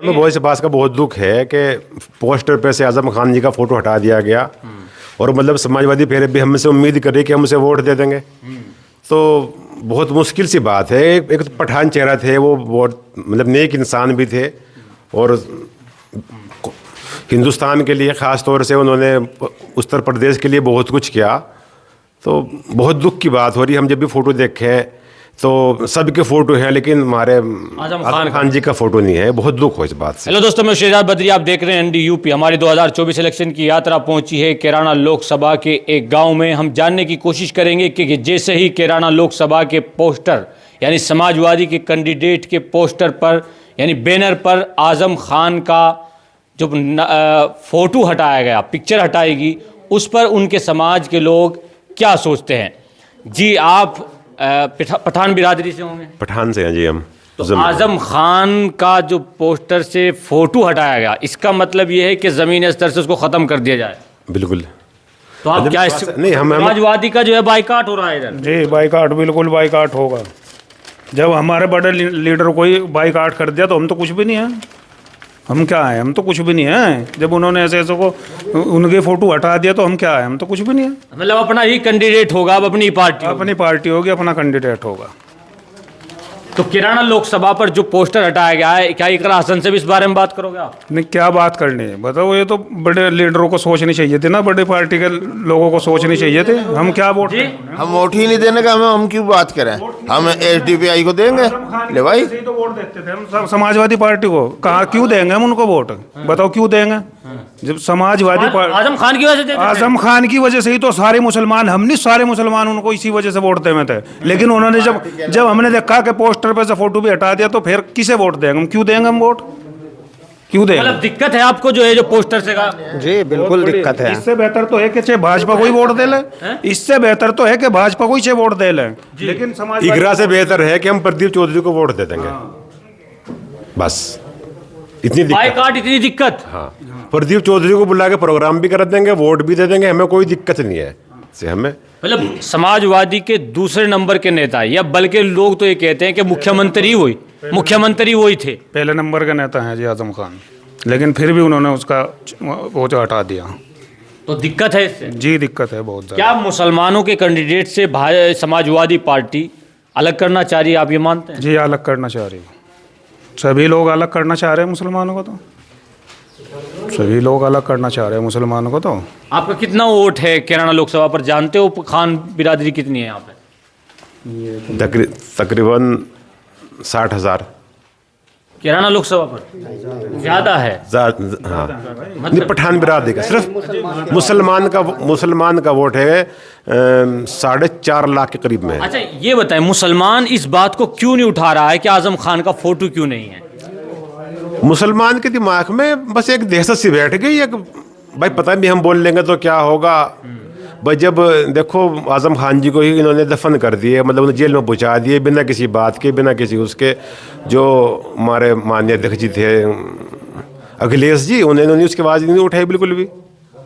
हमें बहुत इस बात का बहुत दुख है कि पोस्टर पे से आजम खान जी का फोटो हटा दिया गया और मतलब समाजवादी फिर भी हमसे उम्मीद करे कि हम उसे वोट दे देंगे। तो बहुत मुश्किल सी बात है। एक तो पठान चेहरा थे, वो बहुत मतलब नेक इंसान भी थे और हिंदुस्तान के लिए ख़ास तौर से उन्होंने उत्तर प्रदेश के लिए बहुत कुछ किया। तो बहुत दुख की बात हो रही है। हम जब भी फ़ोटो देखें तो सबके फ़ोटो हैं, लेकिन हमारे आजम खान जी का फ़ोटो नहीं है। बहुत दुख हो इस बात से। हेलो दोस्तों, मैं शेजाद बद्री, आप देख रहे हैं एनडी यूपी। हमारी 2024 इलेक्शन की यात्रा पहुंची है कैराना लोकसभा के एक गांव में। हम जानने की कोशिश करेंगे कि जैसे ही कैराना लोकसभा के पोस्टर यानी समाजवादी के कैंडिडेट के पोस्टर पर यानी बैनर पर आजम खान का जो फोटो हटाया गया, पिक्चर हटाएगी, उस पर उनके समाज के लोग क्या सोचते हैं। जी आप पठान बिरादरी से होंगे? पठान से हैं जी हम। तो आजम खान का जो पोस्टर से फोटो हटाया गया, इसका मतलब ये है कि ज़मीनी स्तर से उसको ख़त्म कर दिया जाए? बिल्कुल। तो आप क्या नहीं, हम समाजवादी का जो है बाइकाट हो रहा है इधर? जी बाइकाट, बिल्कुल बाइकाट होगा। जब हमारे बड़े लीडर को ही बाइकाट कर दिया तो हम तो कुछ भी नहीं हैं। हम क्या हैं? हम तो कुछ भी नहीं हैं। जब उन्होंने ऐसे ऐसे को उनके फोटो हटा दिया तो हम क्या हैं? हम तो कुछ भी नहीं हैं। मतलब अपना ही कैंडिडेट होगा, अब अपनी पार्टी होगी, अपना कैंडिडेट होगा। तो कैराना लोकसभा पर जो पोस्टर हटाया गया है, क्या इकरा हसन से भी इस बारे में बात करोगे आप? नहीं, क्या बात करनी है बताओ। ये तो बड़े लीडरों को सोचनी चाहिए थी ना, बड़े पार्टी के लोगों को सोचनी चाहिए थे। हम क्या वोट, हम वोट ही नहीं देने का, हम क्यों बात करें? हम एसडीपीआई को देंगे ले भाई। तो वोट देते थे हम समाजवादी पार्टी को। कहाँ क्यों देंगे हम उनको वोट? बताओ क्यों देंगे? जब समाजवादी पार्टी आजम खान की वजह से, आजम खान की वजह से ही तो सारे मुसलमान, हम नहीं सारे मुसलमान उनको इसी वजह से वोट देते थे। लेकिन उन्होंने जब हमने देखा कि पोस्टर पे से फोटो भी हटा दिया तो फिर किसे वोट देंगे हम? क्यों देंगे हम वोट? क्यों देंगे? मतलब दिक्कत है आपको जो है जो पोस्टर से का? जी बिल्कुल दिक्कत है। इससे बेहतर तो है कि चाहे भाजपा को ही वोट दे ले। इससे बेहतर तो है कि भाजपा को ही चाहे वोट दे ले। लेकिन समाज इकरा से बेहतर है कि हम प्रदीप चौधरी को वोट दे देंगे, बस इतनी बाइकाट, इतनी दिक्कत। हाँ, प्रदीप चौधरी को बुला के प्रोग्राम भी कर देंगे, वोट भी दे देंगे, हमें कोई दिक्कत नहीं है से। हमें मतलब समाजवादी के दूसरे नंबर के नेता, या बल्कि लोग तो ये कहते हैं कि मुख्यमंत्री वही थे। पहले नंबर के नेता हैं जी आजम खान, लेकिन फिर भी उन्होंने उसका वो जो हटा दिया। तो दिक्कत है इससे? जी दिक्कत है बहुत ज़्यादा। क्या मुसलमानों के कैंडिडेट से समाजवादी पार्टी अलग करना चाह रही है, आप ये मानते हैं? जी अलग करना चाह रही है। सभी लोग अलग करना चाह रहे हैं मुसलमानों को, तो सभी लोग अलग करना चाह रहे हैं मुसलमानों को। तो आपका कितना वोट है कैराना लोकसभा पर, जानते हो खान बिरादरी कितनी है यहाँ पे? तकरीबन 60,000 कैराना लोकसभा पर ज्यादा है। हाँ, नहीं, पठान बिरादरी का सिर्फ मुसलमान का वोट है 4.5 लाख के करीब में है। अच्छा ये बताएं, मुसलमान इस बात को क्यों नहीं उठा रहा है कि आजम खान का फोटो क्यों नहीं है? मुसलमान के दिमाग में बस एक दहशत सी बैठ गई है कि भाई पता नहीं हम बोल लेंगे तो क्या होगा। भाई जब देखो आजम खान जी को ही इन्होंने दफन कर दिए, मतलब उन्हें जेल में पहुंचा दिए बिना किसी बात के, बिना किसी उसके। जो हमारे माननीय अध्यक्ष जी थे अखिलेश जी, उन्होंने उसके बाद नहीं उठाई बिल्कुल भी।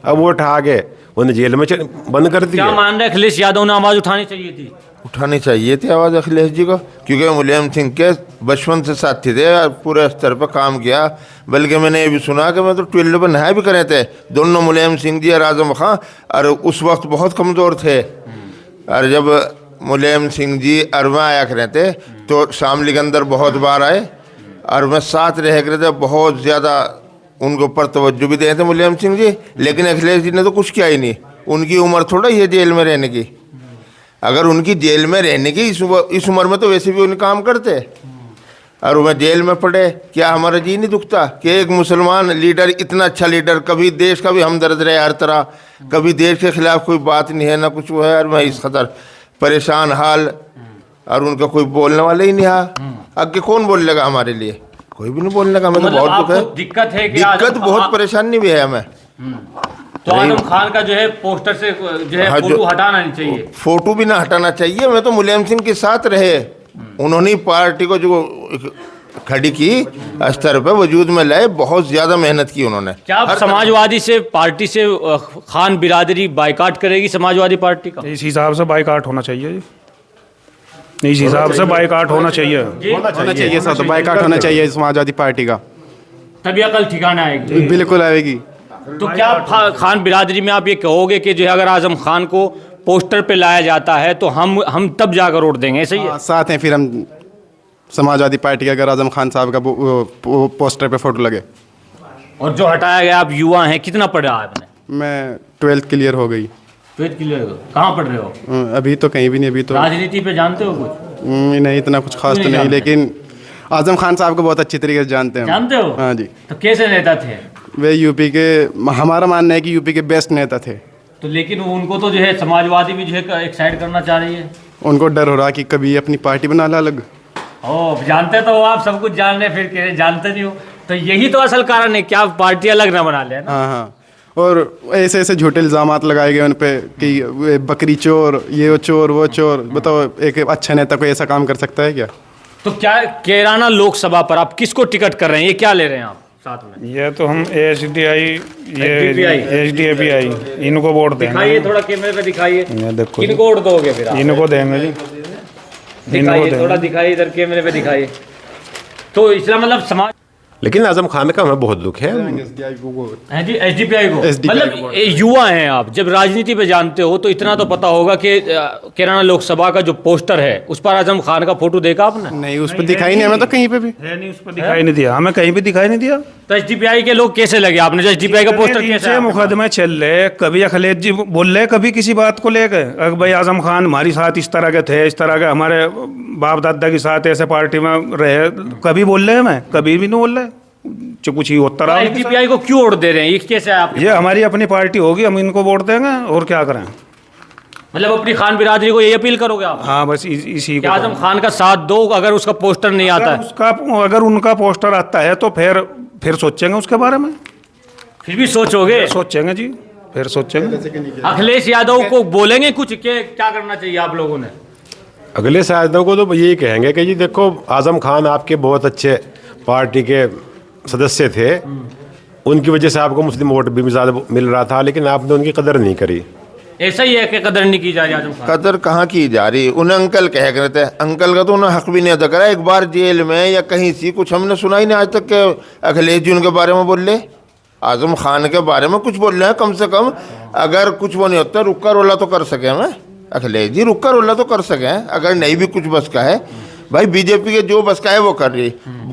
अब वो उठा गए, उन्हें जेल में बंद कर दिया। क्या मान रहे अखिलेश यादव ने आवाज़ उठानी चाहिए थी? उठानी चाहिए थी आवाज़ अखिलेश जी को, क्योंकि मुलायम सिंह के बचपन से साथी थे, पूरे स्तर पर काम किया। बल्कि मैंने ये भी सुना कि मैं तो 12 पर नहाए भी करे थे दोनों, मुलायम सिंह जी और आजम खान। और उस वक्त बहुत कमज़ोर थे। और जब मुलायम सिंह जी अरवा आया करे थे तो शामली के अंदर बहुत बार आए और मैं साथ रह करे थे, बहुत ज़्यादा उनके ऊपर तवज्जो भी दिए थे मुलायम सिंह जी। लेकिन अखिलेश जी ने तो कुछ किया ही नहीं। उनकी उम्र थोड़ा ही है जेल में रहने की। अगर उनकी जेल में रहने की इस उम्र में तो वैसे भी उन्हें काम करते, और वह जेल में पड़े, क्या हमारा जी नहीं दुखता कि एक मुसलमान लीडर, इतना अच्छा लीडर, कभी देश का भी हमदर्द रहे हर तरह, कभी देश के खिलाफ कोई बात नहीं है ना कुछ वो है। और मैं इस खतर परेशान हाल, और उनका कोई बोलने वाला ही नहीं है। आगे कौन बोल लेगा हमारे लिए? कोई भी नहीं बोलने का। हमें तो बहुत दुख है, दिक्कत बहुत परेशानी भी है हमें। तो आजम खान का जो है पोस्टर से जो है फोटो हटाना नहीं चाहिए, फोटो भी ना हटाना चाहिए। मैं तो मुलायम सिंह के साथ रहे, उन्होंने पार्टी को जो खड़ी की स्तर पे वजूद में लाए, बहुत ज्यादा मेहनत की उन्होंने। क्या आप समाजवादी से पार्टी से खान बिरादरी बाइकाट करेगी समाजवादी पार्टी का? इस हिसाब से बाइकाट होना चाहिए। इस हिसाब से बाइकाट होना चाहिए। होना चाहिए सर, तो बाइकाट होना चाहिए समाजवादी पार्टी का। तभी अकल ठिकाना आएगी। बिल्कुल आएगी। तो क्या खान बिरादरी में आप ये कहोगे कि जो है अगर आजम खान को पोस्टर पे लाया जाता है तो हम तब जाकर वोट देंगे, ऐसे ही है? हाँ, साथ हैं फिर हम समाजवादी पार्टी के, अगर आजम खान साहब का पोस्टर पे फोटो लगे। और जो हटाया गया, आप युवा हैं, कितना पढ़ा आपने? मैं 12th क्लियर हो गई। 12th क्लियर हो, कहाँ पढ़ रहे हो? अभी तो कहीं भी नहीं, अभी तो राजनीति पे जानते हो कुछ? नहीं, इतना कुछ खास तो नहीं नहीं, जानते? लेकिन आजम खान साहब को बहुत अच्छी तरीके से जानते हैं। जानते हो? हाँ जी। तो कैसे नेता थे? वे यूपी के, हमारा मानना है कि यूपी के बेस्ट नेता थे। तो लेकिन उनको तो जो है समाजवादी भी जो है एक साइड करना चाह रही है। उनको डर हो रहा कि कभी अपनी पार्टी बना ला अलग। ओ, जानते तो हो आप, सब कुछ जान रहे, फिर कह रहे जानते नहीं हो। तो यही तो असल कारण है कि आप पार्टी अलग ना बना लें ना। हाँ हाँ, और ऐसे ऐसे झूठे इल्ज़ामात लगाए गए उन पे कि वे बकरी चोर, ये चोर वो चोर। बताओ, एक अच्छा नेता कोई ऐसा काम कर सकता है क्या? तो क्या कैराना लोकसभा पर आप किसको टिकट कर रहे हैं? ये क्या ले रहे हैं आप साथ में? ये तो हम HDI, ये HDPI, इनको वोट देंगे। दिखाइए थोड़ा, कैमरे पे दिखाइए। ये देखो जी, किनको वोट दोगे फिर आप? इनको देंगे जी, दिखाइए थोड़ा, दिखाइए इधर कैमरे पे दिखाइए। तो इसका मतलब समाज, लेकिन आजम खान का हमें बहुत दुख है। हैं जी, SDPI को, SDPI मतलब युवा हैं आप, जब राजनीति पे जानते हो तो इतना तो पता होगा कि कैराना लोकसभा का जो पोस्टर है उस पर आजम खान का फोटो देखा आपने? नहीं, उस पर दिखाई नहीं हमें तो कहीं पे भी। है नहीं, उस पर दिखाई नहीं दिया, हमें कहीं भी दिखाई नहीं दिया। तो SDPI के लोग कैसे लगे आपने, जो SDPI का पोस्टर कैसे इनसे है? मुकदमे चल रहे, कभी अखिलेश जी बोल रहे, कभी किसी बात को लेकर अगर भाई आजम खान हमारे साथ इस तरह के थे, इस तरह के हमारे बाप दादा के साथ ऐसे पार्टी में रहे, कभी बोल रहे हैं? मैं कभी भी नहीं बोल रहे, जो कुछ ही होता रहा। SDPI को क्यों वोट दे रहे हैं, ये कैसे है आप? ये हमारी अपनी पार्टी होगी, हम इनको वोट देंगे और क्या करें। मतलब अपनी खान बिरादरी को ये अपील करोगे आप हाँ, बस इसी कि को। आजम खान का साथ दो, अगर उसका पोस्टर नहीं आता है? अगर उनका पोस्टर आता है तो फिर सोचेंगे उसके बारे में। फिर भी सोचोगे? सोचेंगे जी, फिर सोचेंगे। अखिलेश यादव को बोलेंगे कुछ कि क्या करना चाहिए आप लोगों ने? अगले यादव को तो यही कहेंगे कि जी देखो, आजम खान आपके बहुत अच्छे पार्टी के सदस्य थे, उनकी वजह से आपको मुस्लिम वोट भी ज़्यादा मिल रहा था, लेकिन आपने उनकी कदर नहीं करी। ऐसा ही है कि कदर नहीं की जा रही आजम खान? कदर कहाँ की जा रही, उन्हें अंकल कह रहे थे, अंकल का तो उन्हें हक भी नहीं अदा करा। एक बार जेल में या कहीं सी कुछ हमने सुना ही नहीं आज तक कि अखिलेश जी उनके बारे में बोल रहे, आजम खान के बारे में कुछ बोल रहे हैं। कम से कम अगर कुछ वो नहीं होता, रुक्का रोला तो कर सके हमें, अखिलेश जी रुक्का रोला तो कर सके। अगर नहीं भी कुछ बस का है, भाई बीजेपी के जो बस का है वो कर रही।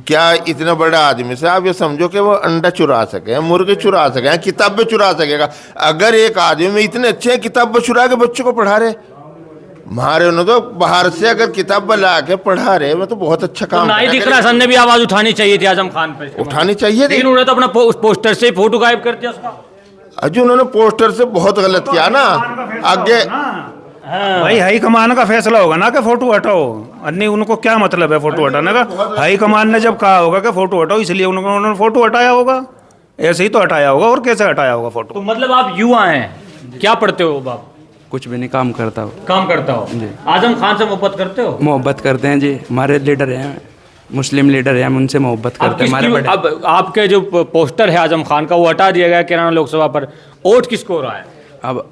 क्या इतना बड़ा आदमी से आप ये समझो कि वो अंडा चुरा सके, मुर्गे चुरा सके, किताबें चुरा सकेगा? अगर एक आदमी में इतने अच्छे हैं, किताबें चुरा के बच्चों को पढ़ा रहे, हमारे उन्होंने तो बाहर से अगर किताब ला के पढ़ा रहे, मैं तो बहुत अच्छा काम। नाई दिखरा सन ने भी आवाज उठानी चाहिए थी आजम खान पर, उठानी चाहिए थी, लेकिन उन्होंने तो अपना पोस्टर से फोटो गायब कर दिया उसका। अजय उन्होंने पोस्टर से बहुत गलत किया ना। आगे भाई हाई कमान का फैसला होगा ना कि फोटो हटाओ, अन्य उनको क्या मतलब है फोटो हटाने का? हाई कमान ने जब कहा होगा कि फोटो हटाओ, इसलिए उन्होंने फोटो हटाया होगा, ऐसे ही तो हटाया होगा, और कैसे हटाया होगा फोटो? तो मतलब आप युवा हैं, क्या पढ़ते हो बाप? कुछ भी नहीं, काम करता हो। काम करता हो? आजम खान से मोहब्बत करते हो? मोहब्बत करते हैं जी, हमारे लीडर हैं, मुस्लिम लीडर हैं, हम उनसे मोहब्बत करते हैं। हमारे बड़े अब आपके जो पोस्टर है आजम खान का वो हटा दिया गया कैराना लोकसभा पर, वोट किसको हो रहा है? अब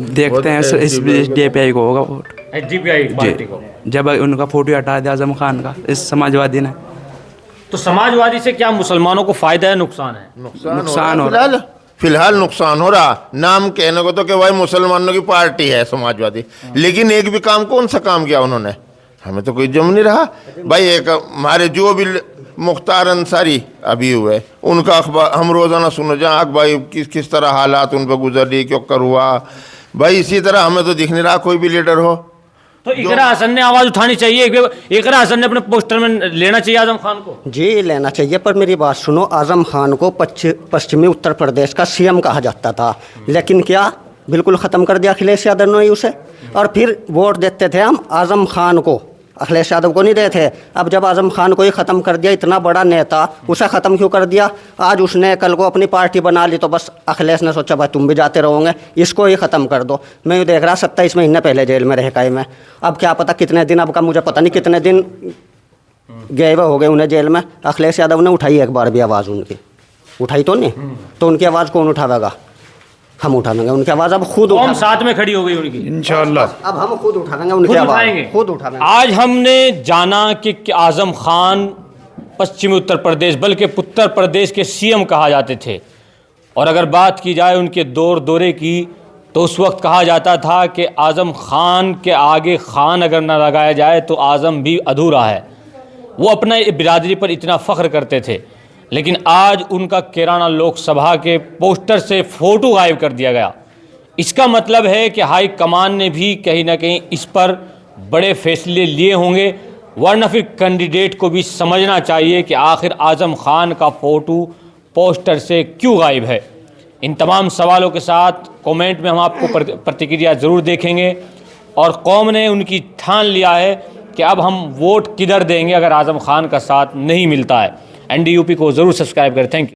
देखते हैं, इस SDPI को होगा वोट, SDPI पार्टी को। जब उनका फोटो हटा दिया आजम खान का इस समाजवादी ने। तो समाजवादी से क्या मुसलमानों को फायदा है, नुकसान है? नुकसान हो रहा। फिलहाल नुकसान हो रहा। नाम कहने को तो कि भाई मुसलमानों की पार्टी है समाजवादी, लेकिन एक भी काम, कौन सा काम किया उन्होंने? हमें तो कोई जम नहीं रहा भाई। एक हमारे जो भी मुख्तार अंसारी अभी हुए, उनका अखबार हम रोज़ाना सुनो जहाँ भाई किस तरह हालात उन पर गुजरी, क्यों कर हुआ भाई। इसी तरह हमें तो दिख नहीं रहा कोई भी लीडर हो। तो इकरा हसन ने आवाज उठानी चाहिए, इकरा हसन ने अपने पोस्टर में लेना चाहिए आजम खान को। जी लेना चाहिए, पर मेरी बात सुनो, आजम खान को पश्चिमी उत्तर प्रदेश का CM कहा जाता था, लेकिन क्या बिल्कुल ख़त्म कर दिया अखिलेश यादव ने उसे। और फिर वोट देते थे हम आजम खान को, अखिलेश यादव को नहीं देते थे। अब जब आजम खान को ही ख़त्म कर दिया, इतना बड़ा नेता, उसे ख़त्म क्यों कर दिया? आज उसने कल को अपनी पार्टी बना ली तो बस अखिलेश ने सोचा भाई तुम भी जाते रहोगे, इसको ही ख़त्म कर दो। मैं ये देख रहा 27 महीने पहले जेल में रह गए मैं, अब क्या पता कितने दिन, अब का मुझे पता नहीं कितने दिन गए हुए हो गए उन्हें जेल में। अखिलेश यादव ने उठाई एक बार भी आवाज़ उनकी? उठाई तो नहीं। तो उनकी आवाज़ कौन उठावेगा? हम उठा लेंगे उनकी आवाज़, अब खुद हम साथ में खड़ी हो गई उनकी, इंशाल्लाह अब हम खुद उठा लेंगे उनकी आवाज़, खुद उठा लेंगे। आज हमने जाना कि आजम खान पश्चिमी उत्तर प्रदेश बल्कि उत्तर प्रदेश के सीएम कहा जाते थे। और अगर बात की जाए उनके दौरे की तो उस वक्त कहा जाता था कि आज़म खान के आगे खान अगर न लगाया जाए तो आज़म भी अधूरा है। वो अपना बिरादरी पर इतना फ़ख्र करते थे, लेकिन आज उनका कैराना लोकसभा के पोस्टर से फ़ोटो गायब कर दिया गया। इसका मतलब है कि हाई कमान ने भी कहीं ना कहीं इस पर बड़े फैसले लिए होंगे, वरना फिर कैंडिडेट को भी समझना चाहिए कि आखिर आज़म खान का फ़ोटो पोस्टर से क्यों गायब है। इन तमाम सवालों के साथ कमेंट में हम आपको प्रतिक्रिया ज़रूर देखेंगे। और कौम ने उनकी ठान लिया है कि अब हम वोट किधर देंगे अगर आज़म खान का साथ नहीं मिलता है। NDUP को ज़रूर सब्सक्राइब करें। Thank you.